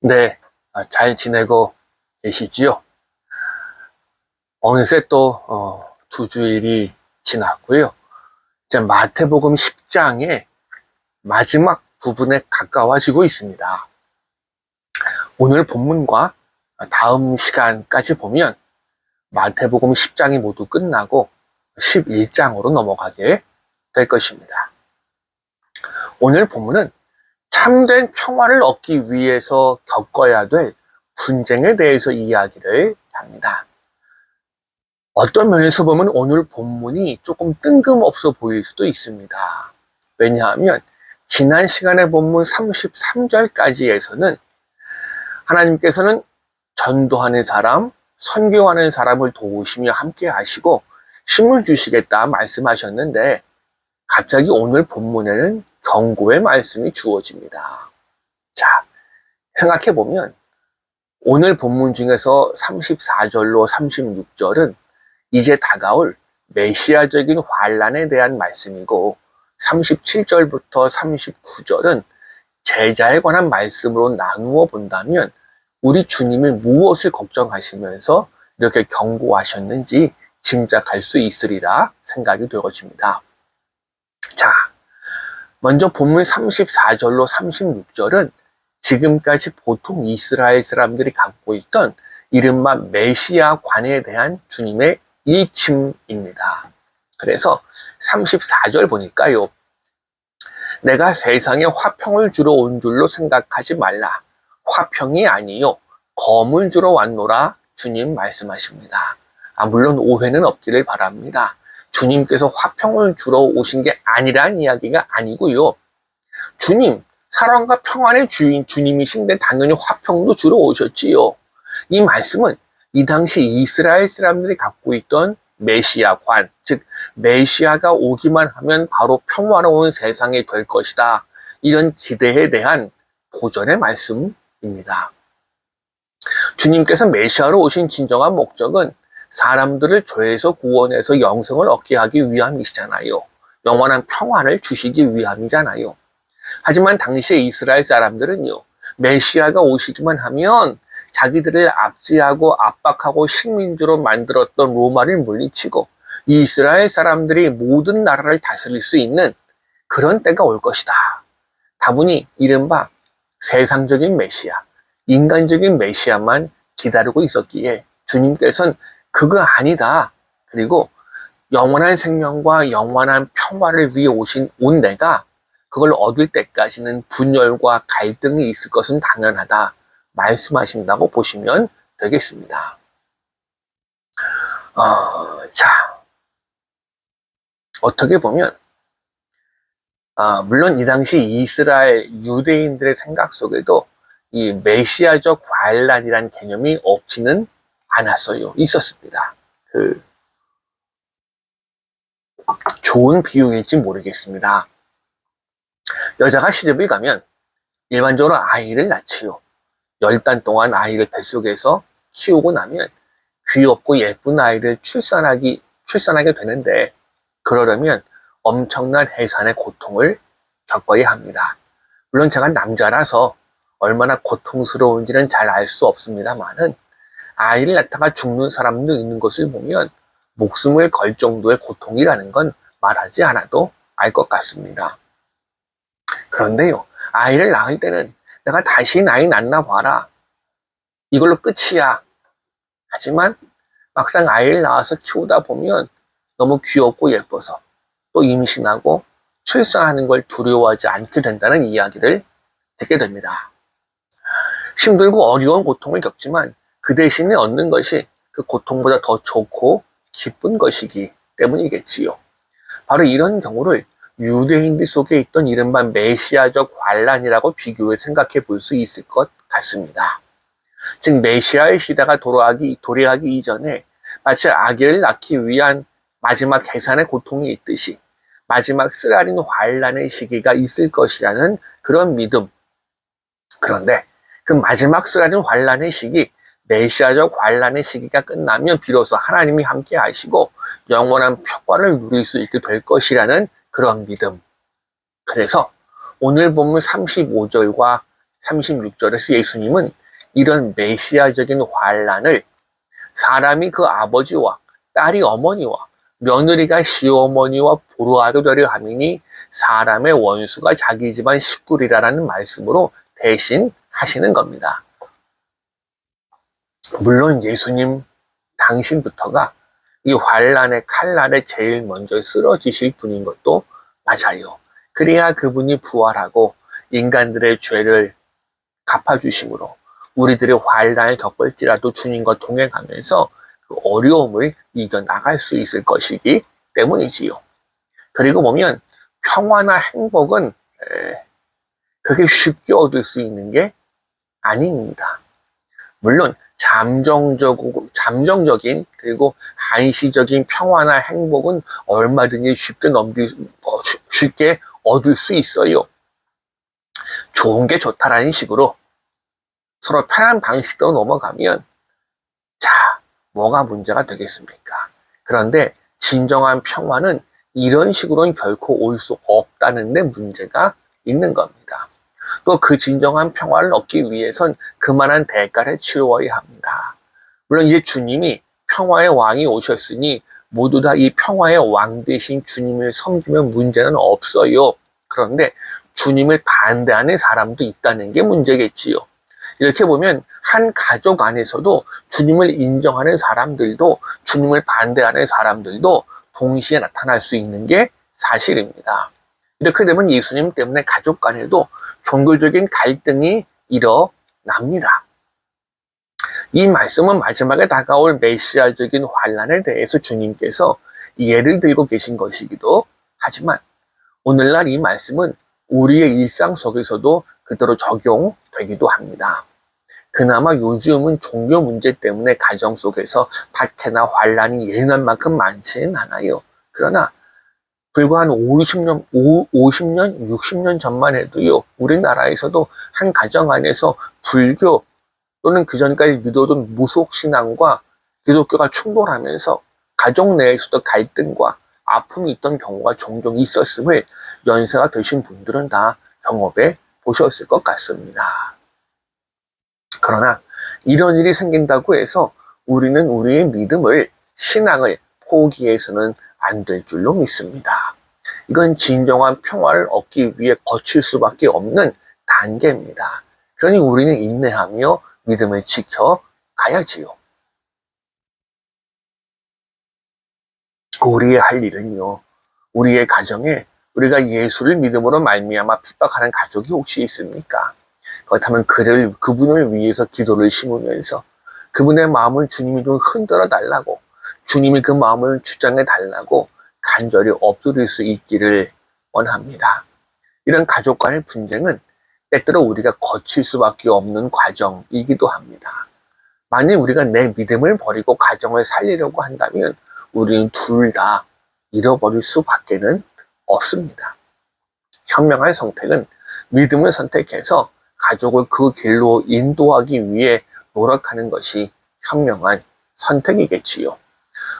네, 잘 지내고 계시지요? 어느새 또, 두 주일이 지났고요. 이제 마태복음 10장의 마지막 부분에 가까워지고 있습니다. 오늘 본문과 다음 시간까지 보면 마태복음 10장이 모두 끝나고 11장으로 넘어가게 될 것입니다. 오늘 본문은 참된 평화를 얻기 위해서 겪어야 될 분쟁에 대해서 이야기를 합니다. 어떤 면에서 보면 오늘 본문이 조금 뜬금없어 보일 수도 있습니다. 왜냐하면 지난 시간의 본문 33절까지에서는 하나님께서는 전도하는 사람, 선교하는 사람을 도우시며 함께 하시고 힘을 주시겠다 말씀하셨는데 갑자기 오늘 본문에는 경고의 말씀이 주어집니다. 자, 생각해보면 오늘 본문 중에서 34절로 36절은 이제 다가올 메시아적인 환란에 대한 말씀이고 37절부터 39절은 제자에 관한 말씀으로 나누어 본다면 우리 주님이 무엇을 걱정하시면서 이렇게 경고하셨는지 짐작할 수 있으리라 생각이 되어집니다. 자, 먼저 본문 34절로 36절은 지금까지 보통 이스라엘 사람들이 갖고 있던 이른바 메시아관에 대한 주님의 일침입니다. 그래서 34절 보니까요. 내가 세상에 화평을 주러 온 줄로 생각하지 말라. 화평이 아니요 검을 주러 왔노라 주님 말씀하십니다. 물론 오해는 없기를 바랍니다. 주님께서 화평을 주러 오신 게 아니란 이야기가 아니고요. 주님, 사랑과 평안의 주인 주님이신데 당연히 화평도 주러 오셨지요. 이 말씀은 이 당시 이스라엘 사람들이 갖고 있던 메시아관, 즉 메시아가 오기만 하면 바로 평화로운 세상이 될 것이다. 이런 기대에 대한 도전의 말씀입니다. 주님께서 메시아로 오신 진정한 목적은 사람들을 죄에서 구원해서 영생을 얻게 하기 위함이시잖아요. 영원한 평안을 주시기 위함이잖아요. 하지만 당시의 이스라엘 사람들은요, 메시아가 오시기만 하면 자기들을 압제하고 압박하고 식민지로 만들었던 로마를 물리치고 이스라엘 사람들이 모든 나라를 다스릴 수 있는 그런 때가 올 것이다. 다분히 이른바 세상적인 메시아, 인간적인 메시아만 기다리고 있었기에 주님께서는 그거 아니다. 그리고 영원한 생명과 영원한 평화를 위해 온 내가 그걸 얻을 때까지는 분열과 갈등이 있을 것은 당연하다. 말씀하신다고 보시면 되겠습니다. 자, 어떻게 보면 물론 이 당시 이스라엘 유대인들의 생각 속에도 이 메시아적 환란이라는 개념이 없지는 않았어요. 있었습니다. 좋은 비유일지 모르겠습니다. 여자가 시집을 가면 일반적으로 아이를 낳지요. 10달 동안 아이를 뱃속에서 키우고 나면 귀엽고 예쁜 아이를 출산하게 되는데 그러려면 엄청난 해산의 고통을 겪어야 합니다. 물론 제가 남자라서 얼마나 고통스러운지는 잘 알 수 없습니다만은 아이를 낳다가 죽는 사람도 있는 것을 보면 목숨을 걸 정도의 고통이라는 건 말하지 않아도 알 것 같습니다. 그런데요, 아이를 낳을 때는 내가 다시 아이 낳나 봐라. 이걸로 끝이야. 하지만 막상 아이를 낳아서 키우다 보면 너무 귀엽고 예뻐서 또 임신하고 출산하는 걸 두려워하지 않게 된다는 이야기를 듣게 됩니다. 힘들고 어려운 고통을 겪지만 그 대신에 얻는 것이 그 고통보다 더 좋고 기쁜 것이기 때문이겠지요. 바로 이런 경우를 유대인들 속에 있던 이른바 메시아적 환란이라고 비교해 생각해 볼 수 있을 것 같습니다. 즉 메시아의 시대가 도래하기 이전에 마치 아기를 낳기 위한 마지막 해산의 고통이 있듯이 마지막 쓰라린 환란의 시기가 있을 것이라는 그런 믿음. 그런데 그 마지막 쓰라린 환란의 시기, 메시아적 환란의 시기가 끝나면 비로소 하나님이 함께 하시고 영원한 평화를 누릴 수 있게 될 것이라는 그런 믿음. 그래서 오늘 본문 35절과 36절에서 예수님은 이런 메시아적인 환란을 사람이 그 아버지와 딸이 어머니와 며느리가 시어머니와 보로하도 되려 함이니 사람의 원수가 자기 집안 식구리라라는 말씀으로 대신 하시는 겁니다. 물론 예수님 당신부터가 이 환란의 칼날에 제일 먼저 쓰러지실 분인 것도 맞아요. 그래야 그분이 부활하고 인간들의 죄를 갚아주심으로 우리들의 환란을 겪을지라도 주님과 동행하면서 그 어려움을 이겨나갈 수 있을 것이기 때문이지요. 그리고 보면 평화나 행복은 그게 쉽게 얻을 수 있는 게 아닙니다. 물론 잠정적인 그리고 한시적인 평화나 행복은 얼마든지 쉽게 얻을 수 있어요. 좋은 게 좋다라는 식으로 서로 편한 방식대로 넘어가면 자, 뭐가 문제가 되겠습니까? 그런데 진정한 평화는 이런 식으로는 결코 올 수 없다는 데 문제가 있는 겁니다. 또 그 진정한 평화를 얻기 위해선 그만한 대가를 치러야 합니다. 물론 이제 주님이 평화의 왕이 오셨으니 모두 다 이 평화의 왕 대신 주님을 섬기면 문제는 없어요. 그런데 주님을 반대하는 사람도 있다는 게 문제겠지요. 이렇게 보면 한 가족 안에서도 주님을 인정하는 사람들도 주님을 반대하는 사람들도 동시에 나타날 수 있는 게 사실입니다. 이렇게 되면 예수님 때문에 가족 간에도 종교적인 갈등이 일어납니다. 이 말씀은 마지막에 다가올 메시아적인 환란에 대해서 주님께서 예를 들고 계신 것이기도 하지만 오늘날 이 말씀은 우리의 일상 속에서도 그대로 적용되기도 합니다. 그나마 요즘은 종교 문제 때문에 가정 속에서 박해나 환란이 예전만큼 많지는 않아요. 그러나 불과 한 50년, 60년 전만 해도요, 우리나라에서도 한 가정 안에서 불교 또는 그 전까지 믿어둔 무속신앙과 기독교가 충돌하면서 가족 내에서도 갈등과 아픔이 있던 경우가 종종 있었음을 연세가 되신 분들은 다 경험해 보셨을 것 같습니다. 그러나 이런 일이 생긴다고 해서 우리는 우리의 믿음을, 신앙을 포기해서는 안 될 줄로 믿습니다. 이건 진정한 평화를 얻기 위해 거칠 수밖에 없는 단계입니다. 그러니 우리는 인내하며 믿음을 지켜가야지요. 우리의 할 일은요, 우리의 가정에 우리가 예수를 믿음으로 말미암아 핍박하는 가족이 혹시 있습니까? 그렇다면 그분을 위해서 기도를 심으면서 그분의 마음을 주님이 좀 흔들어 달라고, 주님이 그 마음을 주장해 달라고 간절히 엎드릴 수 있기를 원합니다. 이런 가족 간의 분쟁은 때때로 우리가 거칠 수밖에 없는 과정이기도 합니다. 만약 우리가 내 믿음을 버리고 가정을 살리려고 한다면 우리는 둘 다 잃어버릴 수밖에는 없습니다. 현명한 선택은 믿음을 선택해서 가족을 그 길로 인도하기 위해 노력하는 것이 현명한 선택이겠지요.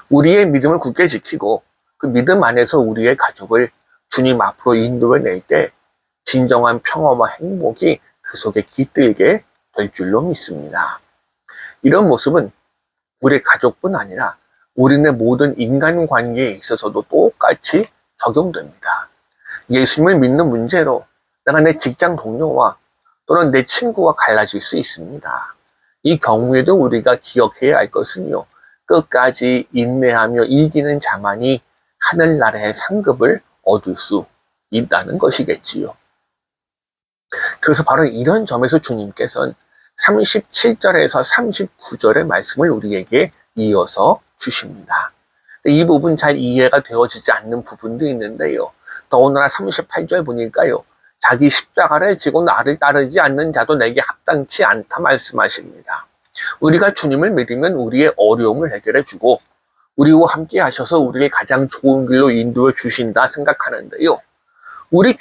우리의 믿음을 굳게 지키고 그 믿음 안에서 우리의 가족을 주님 앞으로 인도해 낼 때 진정한 평화와 행복이 그 속에 깃들게 될 줄로 믿습니다. 이런 모습은 우리 가족뿐 아니라 우리네 모든 인간관계에 있어서도 똑같이 적용됩니다. 예수님을 믿는 문제로 내가 내 직장 동료와 또는 내 친구와 갈라질 수 있습니다. 이 경우에도 우리가 기억해야 할 것은요, 끝까지 인내하며 이기는 자만이 하늘나라의 상급을 얻을 수 있다는 것이겠지요. 그래서 바로 이런 점에서 주님께서는 37절에서 39절의 말씀을 우리에게 이어서 주십니다. 이 부분 잘 이해가 되어지지 않는 부분도 있는데요. 더군다나 38절 보니까요, 자기 십자가를 지고 나를 따르지 않는 자도 내게 합당치 않다 말씀하십니다. 우리가 주님을 믿으면 우리의 어려움을 해결해 주고 우리와 함께 하셔서 우리를 가장 좋은 길로 인도해 주신다 생각하는데요. 우리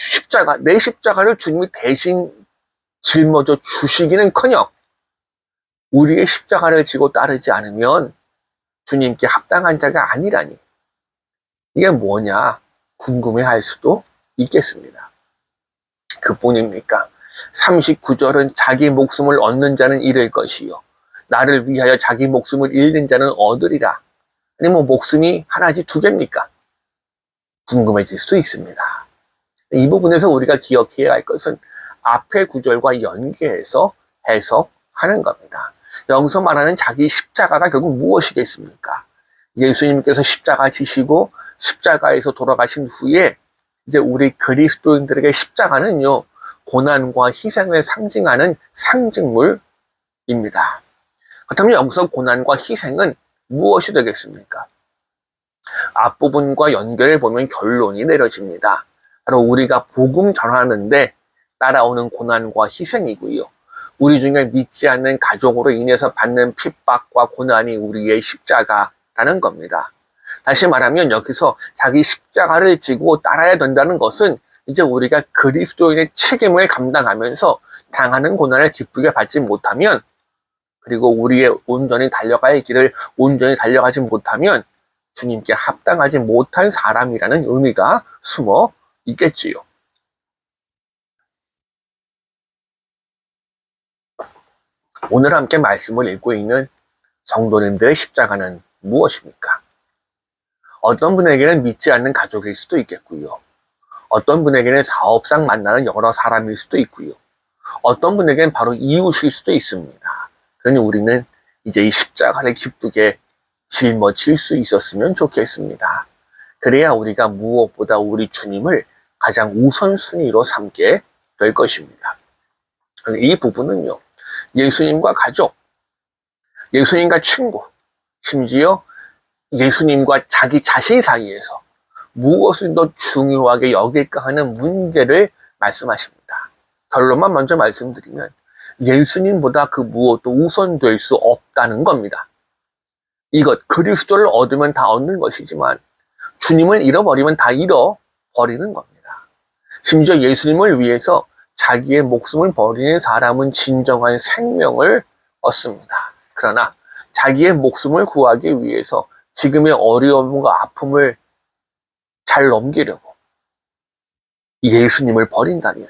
내 십자가를 주님이 대신 짊어져 주시기는커녕 우리의 십자가를 지고 따르지 않으면 주님께 합당한 자가 아니라니, 이게 뭐냐 궁금해할 수도 있겠습니다. 그뿐입니까? 39절은 자기 목숨을 얻는 자는 잃을 것이요 나를 위하여 자기 목숨을 잃는 자는 얻으리라. 아니 뭐 목숨이 하나지 두 개입니까? 궁금해질 수도 있습니다. 이 부분에서 우리가 기억해야 할 것은 앞의 구절과 연계해서 해석하는 겁니다. 여기서 말하는 자기 십자가가 결국 무엇이겠습니까? 예수님께서 십자가 지시고 십자가에서 돌아가신 후에 이제 우리 그리스도인들에게 십자가는요, 고난과 희생을 상징하는 상징물입니다. 그렇다면 여기서 고난과 희생은 무엇이 되겠습니까? 앞부분과 연결해 보면 결론이 내려집니다. 바로 우리가 복음 전하는데 따라오는 고난과 희생이고요. 우리 중에 믿지 않는 가족으로 인해서 받는 핍박과 고난이 우리의 십자가라는 겁니다. 다시 말하면 여기서 자기 십자가를 지고 따라야 된다는 것은 이제 우리가 그리스도인의 책임을 감당하면서 당하는 고난을 기쁘게 받지 못하면, 그리고 우리의 온전히 달려갈 길을 온전히 달려가지 못하면 주님께 합당하지 못한 사람이라는 의미가 숨어 있겠지요. 오늘 함께 말씀을 읽고 있는 성도님들의 십자가는 무엇입니까? 어떤 분에게는 믿지 않는 가족일 수도 있겠고요. 어떤 분에게는 사업상 만나는 여러 사람일 수도 있고요. 어떤 분에게는 바로 이웃일 수도 있습니다. 그러니 우리는 이제 이 십자가를 기쁘게 짊어질 수 있었으면 좋겠습니다. 그래야 우리가 무엇보다 우리 주님을 가장 우선순위로 삼게 될 것입니다. 이 부분은요, 예수님과 가족, 예수님과 친구, 심지어 예수님과 자기 자신 사이에서 무엇을 더 중요하게 여길까 하는 문제를 말씀하십니다. 결론만 먼저 말씀드리면 예수님보다 그 무엇도 우선될 수 없다는 겁니다. 이것, 그리스도를 얻으면 다 얻는 것이지만 주님을 잃어버리면 다 잃어버리는 겁니다. 심지어 예수님을 위해서 자기의 목숨을 버리는 사람은 진정한 생명을 얻습니다. 그러나 자기의 목숨을 구하기 위해서 지금의 어려움과 아픔을 잘 넘기려고 예수님을 버린다면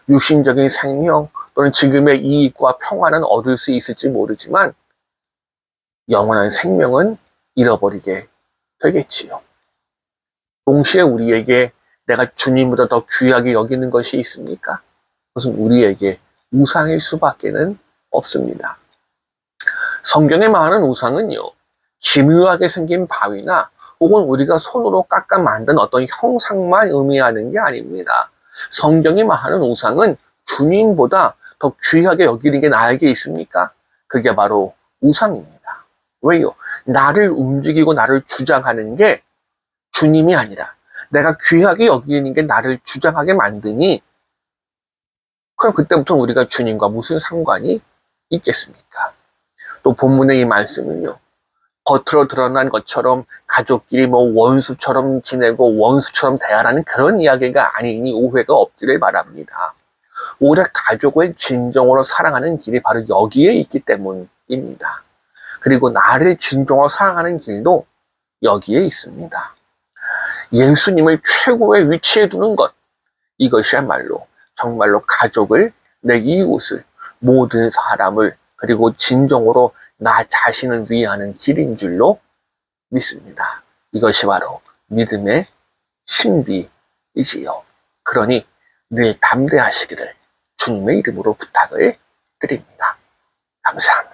육신적인 생명 또는 지금의 이익과 평화는 얻을 수 있을지 모르지만 영원한 생명은 잃어버리게 되겠지요. 동시에 우리에게 내가 주님보다 더 귀하게 여기는 것이 있습니까? 그것은 우리에게 우상일 수밖에는 없습니다. 성경에 말하는 우상은요, 기묘하게 생긴 바위나 혹은 우리가 손으로 깎아 만든 어떤 형상만 의미하는 게 아닙니다. 성경이 말하는 우상은 주님보다 더 귀하게 여기는 게 나에게 있습니까? 그게 바로 우상입니다. 왜요? 나를 움직이고 나를 주장하는 게 주님이 아니라 내가 귀하게 여기는 게 나를 주장하게 만드니, 그럼 그때부터 우리가 주님과 무슨 상관이 있겠습니까? 또 본문의 이 말씀은요, 겉으로 드러난 것처럼 가족끼리 뭐 원수처럼 지내고 원수처럼 대하라는 그런 이야기가 아니니 오해가 없기를 바랍니다. 오히려 가족을 진정으로 사랑하는 길이 바로 여기에 있기 때문입니다. 그리고 나를 진정으로 사랑하는 길도 여기에 있습니다. 예수님을 최고의 위치에 두는 것, 이것이야말로 정말로 가족을, 내 이웃을, 모든 사람을, 그리고 진정으로 나 자신을 위하는 길인 줄로 믿습니다. 이것이 바로 믿음의 신비이지요. 그러니 늘 담대하시기를 주님의 이름으로 부탁을 드립니다. 감사합니다.